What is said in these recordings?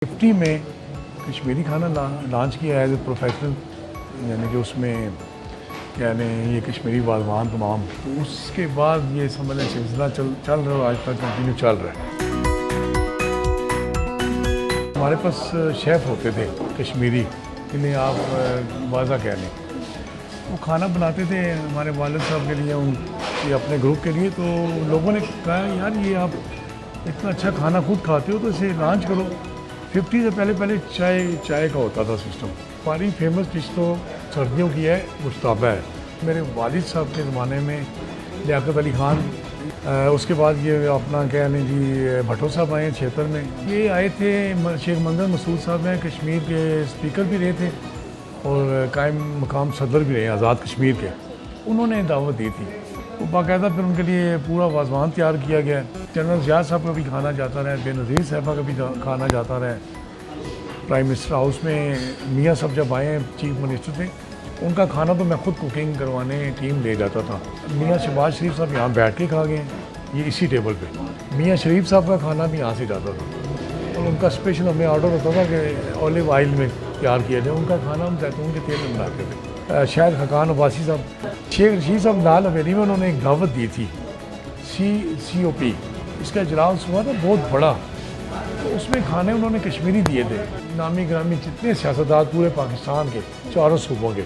50 میں کشمیری کھانا لانچ کیا ہے ایز اے پروفیشنل، یعنی کہ اس میں یعنی یہ کشمیری واضوان تمام، تو اس کے بعد یہ سمجھ لیں سلسلہ چل رہا ہے، آج تک کنٹینیو چل رہا ہے۔ ہمارے پاس شیف ہوتے تھے کشمیری، جنہیں آپ واضح کہہ لیں، وہ کھانا بناتے تھے ہمارے والد صاحب کے لیے، ان کے اپنے گروپ کے لیے، تو لوگوں نے کہا یار یہ آپ اتنا اچھا کھانا خود کھاتے ہو تو اسے لانچ کرو۔ 50 سے پہلے چائے کا ہوتا تھا سسٹم۔ ہماری فیمس ڈش تو سردیوں کی ہے، گشتابہ ہے۔ میرے والد صاحب کے زمانے میں لیاقت علی خان، اس کے بعد یہ اپنا کہہ لیں جی بھٹو صاحب آئے ہیں 76 میں، یہ آئے تھے۔ شیخ منظر مسعود صاحب ہیں، کشمیر کے اسپیکر بھی رہے تھے اور قائم مقام صدر بھی رہے ہیں آزاد کشمیر کے، انہوں نے دعوت دی تھی، تو باقاعدہ پھر ان کے لیے پورا واضوان تیار کیا گیا۔ جنرل ضیاء صاحب کا بھی کھانا جاتا رہا ہے، بے نظیر صاحبہ کا بھی کھانا جاتا رہا ہے۔ پرائم منسٹر ہاؤس میں میاں صاحب جب آئے ہیں چیف منسٹر تھے، ان کا کھانا تو میں خود کوکنگ کروانے ٹیم لے جاتا تھا۔ میاں شہباز شریف صاحب یہاں بیٹھ کے کھا گئے ہیں، یہ اسی ٹیبل پہ۔ میاں شریف صاحب کا کھانا بھی یہاں سے جاتا تھا، اور ان کا اسپیشل ہمیں آرڈر ہوتا تھا کہ اولیو آئل میں تیار کیا جائے، ان کا کھانا ہم زیتون کے تیل میں بناتے تھے۔ شاید حقان عباسی صاحب، شیخ رشید صاحب لال حویلی میں انہوں نے ایک دعوت دی تھی، COP، اس کا اجلاس ہوا تھا بہت بڑا، تو اس میں کھانے انہوں نے کشمیری دیے تھے۔ نامی گرامی جتنے سیاستدار پورے پاکستان کے چاروں صوبوں کے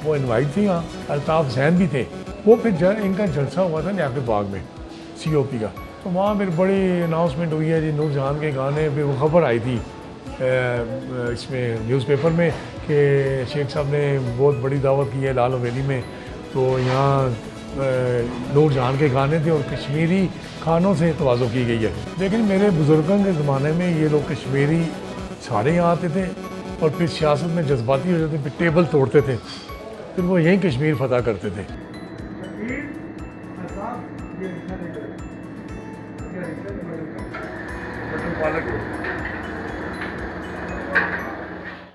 وہ انوائٹ تھے، یہاں الطاف حسین بھی تھے۔ وہ پھر ان کا جلسہ ہوا تھا لیاقت باغ میں COP کا، تو وہاں پھر بڑی اناؤنسمنٹ ہوئی ہے جی، نور جہان کے گانے پہ وہ خبر آئی تھی اس میں نیوز پیپر میں کہ شیخ صاحب نے بہت بڑی دعوت کی ہے لال حویلی میں، تو یہاں نور جہان کے گانے تھے اور کشمیری کھانوں سے تواضع کی گئی ہے۔ لیکن میرے بزرگوں کے زمانے میں یہ لوگ کشمیری سارے یہاں آتے تھے، اور پھر سیاست میں جذباتی ہو جاتے تھے، پھر ٹیبل توڑتے تھے، پھر وہ یہیں کشمیر فتح کرتے تھے۔ پالک